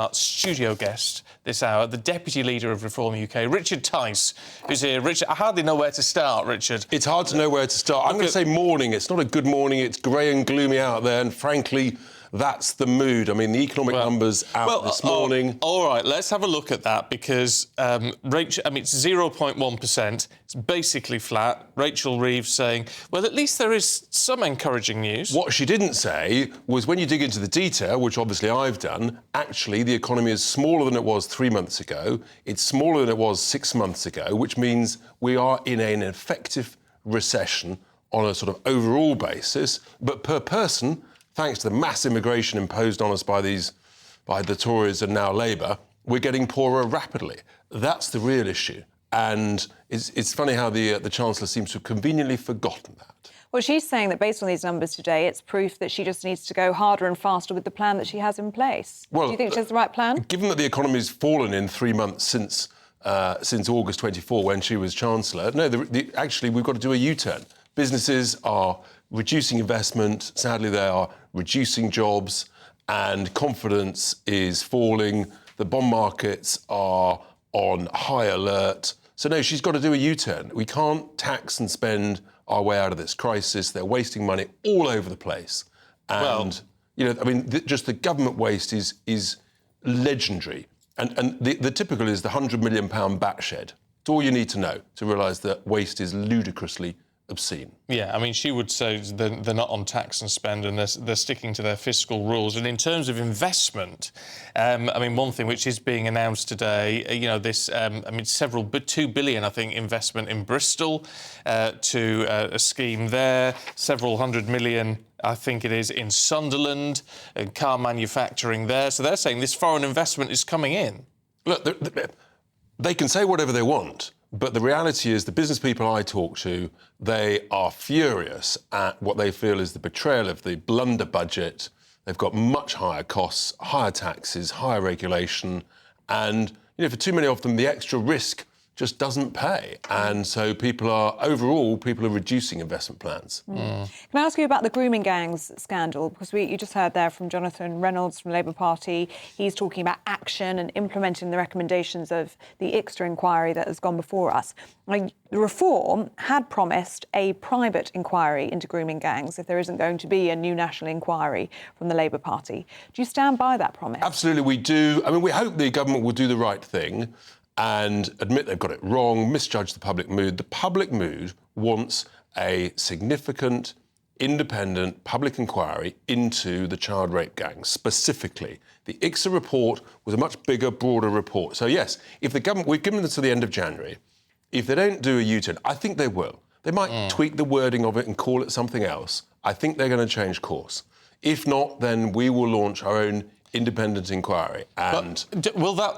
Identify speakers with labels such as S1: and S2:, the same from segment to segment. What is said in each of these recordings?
S1: Our studio guest this hour, the Deputy Leader of Reform UK, Richard Tice, who's here. Richard, I hardly know where to start, Richard.
S2: It's hard to know where to start. I'm going to say morning. It's not a good morning. It's grey and gloomy out there, and frankly, that's the mood. I mean, the economic numbers out this morning.
S1: All right, let's have a look at that because, Rachel, I mean, it's 0.1%. It's basically flat. Rachel Reeves saying, well, at least there is some encouraging news.
S2: What she didn't say was when you dig into the detail, which obviously I've done, actually the economy is smaller than it was 3 months ago. It's smaller than it was 6 months ago, which means we are in an effective recession on a sort of overall basis. But per person, thanks to the mass immigration imposed on us by the Tories and now Labour, we're getting poorer rapidly. That's the real issue. And it's funny how the Chancellor seems to have conveniently forgotten that.
S3: Well, she's saying that based on these numbers today, it's proof that she just needs to go harder and faster with the plan that she has in place.
S2: Well,
S3: do you think she has the right plan?
S2: Given that the economy's fallen in 3 months since August 24, when she was Chancellor, no, actually, we've got to do a U-turn. Businesses are reducing investment. Sadly, they are reducing jobs, and confidence is falling. The bond markets are on high alert. So, no, she's got to do a U-turn. We can't tax and spend our way out of this crisis. They're wasting money all over the place. And, you know, I mean, just the government waste is legendary. And the typical is the £100 million bat shed. It's all you need to know to realise that waste is ludicrously obscene.
S1: Yeah, I mean, she would say they're not on tax and spend and they're sticking to their fiscal rules. And in terms of investment, I mean, one thing which is being announced today, you know, this, I mean, £2 billion, I think, investment in Bristol to a scheme there, several hundred million, I think it is, in Sunderland, and car manufacturing there. So they're saying this foreign investment is coming in.
S2: Look, they can say whatever they want, but the reality is the business people I talk to, they are furious at what they feel is the betrayal of the blunder budget. They've got much higher costs, higher taxes, higher regulation, and, you know, for too many of them, the extra risk just doesn't pay. And so people are reducing investment plans.
S3: Can I ask you about the grooming gangs scandal? Because you just heard there from Jonathan Reynolds from the Labour Party. He's talking about action and implementing the recommendations of the ICSA inquiry that has gone before us. The Reform had promised a private inquiry into grooming gangs if there isn't going to be a new national inquiry from the Labour Party. Do you stand by that promise?
S2: Absolutely, we do. I mean, we hope the government will do the right thing and admit they've got it wrong, misjudge the public mood. The public mood wants a significant, independent public inquiry into the child rape gangs, specifically. The ICSA report was a much bigger, broader report. So, yes, if the government... We've given them to the end of January. If they don't do a U-turn, I think they will. They might tweak the wording of it and call it something else. I think they're going to change course. If not, then we will launch our own independent inquiry. And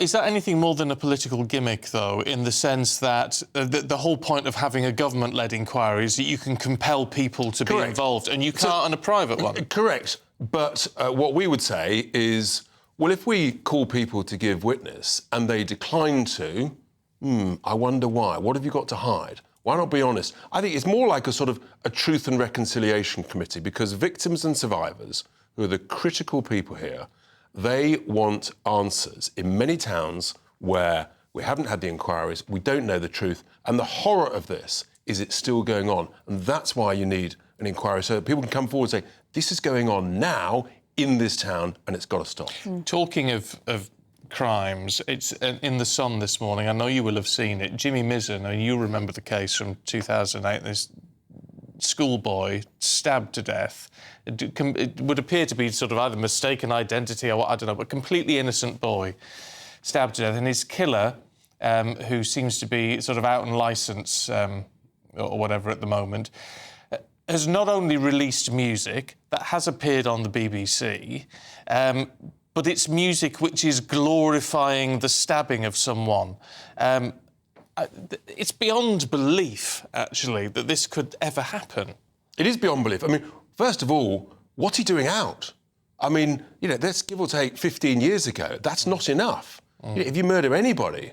S1: is that anything more than a political gimmick, though, in the sense that the whole point of having a government-led inquiry is that you can compel people to be involved, and you can't on a private one?
S2: Correct. But what we would say is, well, if we call people to give witness and they decline to, I wonder why. What have you got to hide? Why not be honest? I think it's more like a sort of a truth and reconciliation committee, because victims and survivors, who are the critical people here, they want answers. In many towns where we haven't had the inquiries, we don't know the truth, and the horror of this is it's still going on, and that's why you need an inquiry, so that people can come forward and say, this is going on now in this town, and it's got to stop.
S1: Talking of crimes, it's in The Sun this morning, I know you will have seen it, Jimmy Mizzen, and you remember the case from 2008, this schoolboy stabbed to death. It would appear to be sort of either mistaken identity or what, I don't know, but completely innocent boy stabbed to death. And his killer, who seems to be sort of out on licence or whatever at the moment, has not only released music that has appeared on the BBC, but it's music which is glorifying the stabbing of someone. It's beyond belief, actually, that this could ever happen.
S2: It is beyond belief. I mean, first of all, what's he doing out? I mean, you know, that's give or take 15 years ago. That's not enough. You know, if you murder anybody,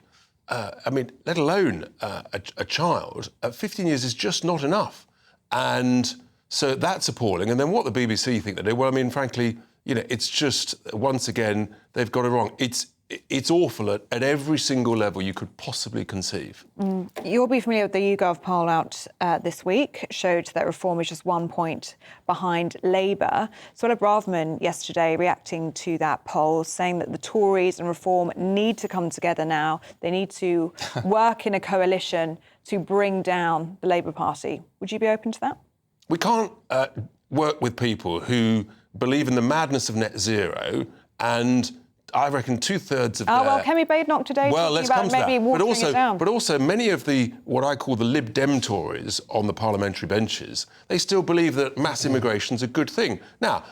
S2: I mean, let alone a child, 15 years is just not enough. And so that's appalling. And then what the BBC think they do, well, I mean, frankly, it's just, once again, they've got it wrong. It's awful at every single level you could possibly conceive.
S3: You'll be familiar with the YouGov poll out this week, showed that Reform is just 1 point behind Labour. Suella Braverman yesterday reacting to that poll, saying that the Tories and Reform need to come together now. They need to work in a coalition to bring down the Labour Party. Would you be open to that?
S2: We can't work with people who believe in the madness of net zero, and I reckon 2/3 of their...
S3: well, Kemi Badenoch today talking about maybe watering it down.
S2: But also many of the, what I call the Lib Dem Tories on the parliamentary benches, they still believe that mass immigration's a good thing. Now,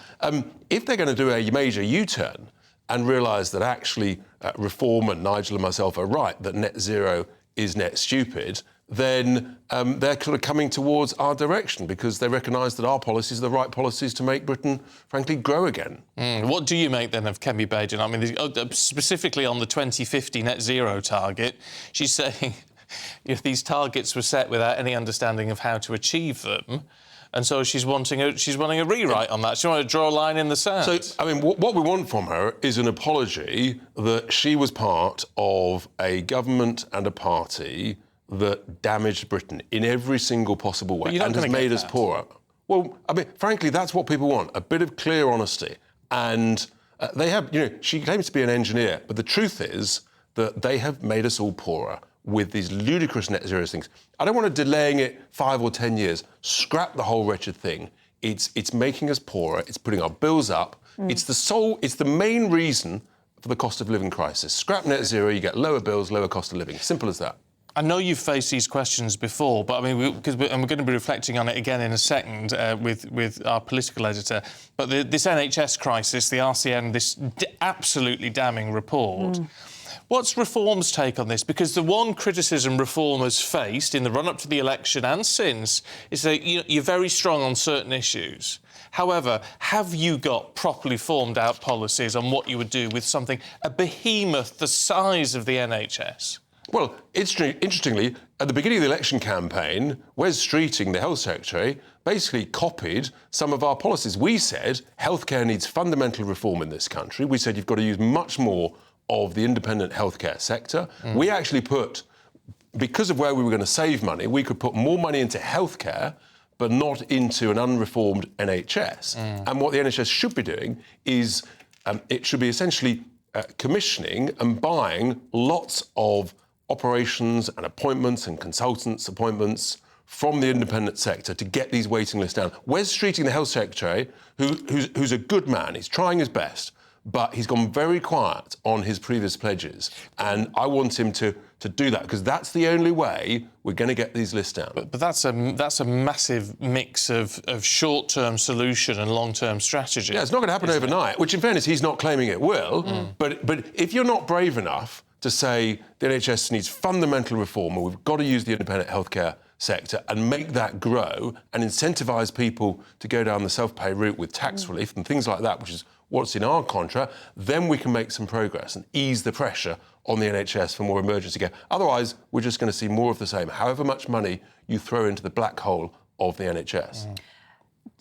S2: if they're going to do a major U-turn and realise that actually Reform and Nigel and myself are right, that net zero is net stupid, then they're sort of coming towards our direction because they recognise that our policies are the right policies to make Britain, frankly, grow again.
S1: What do you make then of Kemi Badenoch? I mean, specifically on the 2050 net zero target, she's saying if these targets were set without any understanding of how to achieve them, and so she's wanting a rewrite on that. She wants to draw a line in the sand.
S2: So, I mean, what we want from her is an apology that she was part of a government and a party that damaged Britain in every single possible way and has made us poorer. Well, I mean, frankly, that's what people want, a bit of clear honesty. And they have, she claims to be an engineer, but the truth is that they have made us all poorer with these ludicrous net zero things. I don't want to delaying it 5 or 10 years. Scrap the whole wretched thing. It's making us poorer. It's putting our bills up. It's the main reason for the cost of living crisis. Scrap net zero, you get lower bills, lower cost of living. Simple as that.
S1: I know you've faced these questions before, but I mean, we're going to be reflecting on it again in a second with our political editor. But this NHS crisis, the RCN, this absolutely damning report. What's Reform's take on this? Because the one criticism Reform has faced in the run-up to the election and since is that you're very strong on certain issues. However, have you got properly formed out policies on what you would do with a behemoth the size of the NHS?
S2: Well, interestingly, at the beginning of the election campaign, Wes Streeting, the Health Secretary, basically copied some of our policies. We said healthcare needs fundamental reform in this country. We said you've got to use much more of the independent healthcare sector. We actually because of where we were going to save money, we could put more money into healthcare, but not into an unreformed NHS. And what the NHS should be doing is it should be essentially commissioning and buying lots of operations and appointments and consultants' appointments from the independent sector to get these waiting lists down. Wes Streeting, the Health Secretary, who's a good man, he's trying his best, but he's gone very quiet on his previous pledges. And I want him to do that, because that's the only way we're going to get these lists down.
S1: But that's a massive mix of short-term solution and long-term strategy.
S2: Yeah, it's not going to happen overnight, which in fairness, he's not claiming it will. But if you're not brave enough to say the NHS needs fundamental reform and we've got to use the independent healthcare sector and make that grow and incentivise people to go down the self-pay route with tax relief and things like that, which is what's in our contract, then we can make some progress and ease the pressure on the NHS for more emergency care. Otherwise, we're just going to see more of the same, however much money you throw into the black hole of the NHS.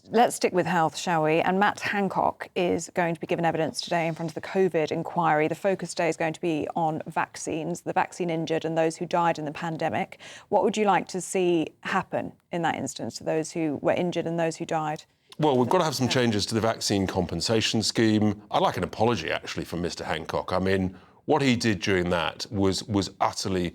S3: Let's stick with health, shall we? And Matt Hancock is going to be given evidence today in front of the COVID inquiry. The focus today is going to be on vaccines, the vaccine injured and those who died in the pandemic. What would you like to see happen in that instance to those who were injured and those who died?
S2: Well, we've got to have some changes to the vaccine compensation scheme. I'd like an apology, actually, from Mr Hancock. I mean, what he did during that was utterly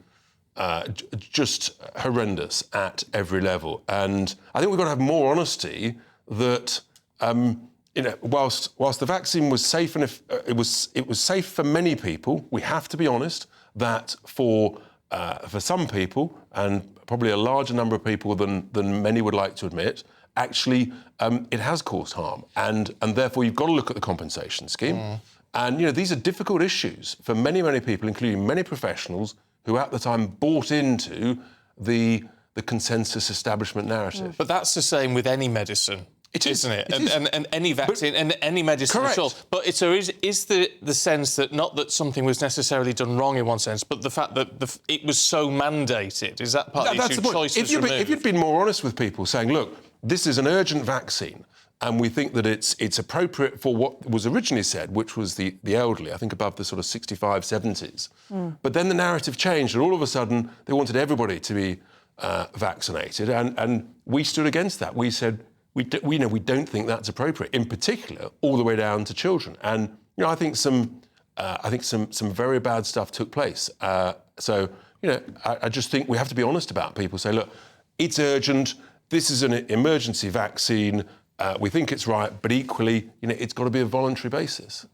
S2: just horrendous at every level. And I think we've got to have more honesty that, whilst the vaccine was safe, and if it was safe for many people, we have to be honest that for some people, and probably a larger number of people than many would like to admit, actually it has caused harm, and therefore you've got to look at the compensation scheme. And these are difficult issues for many people, including many professionals who at the time bought into the consensus establishment narrative.
S1: But that's the same with any medicine. Isn't it? And any vaccine and any medicine
S2: correct.
S1: at all. But is the sense that not that something was necessarily done wrong in one sense, but the fact that it was so mandated? Is that part of the issue?
S2: If you'd been more honest with people, saying, look, this is an urgent vaccine, And we think that it's appropriate for what was originally said, which was the elderly, I think above the sort of 65, 70s. But then the narrative changed, and all of a sudden they wanted everybody to be vaccinated, and we stood against that. We said we don't think that's appropriate, in particular all the way down to children. And I think some very bad stuff took place. So I just think we have to be honest about people. Say, look, it's urgent. This is an emergency vaccine. We think it's right, but equally, it's got to be a voluntary basis.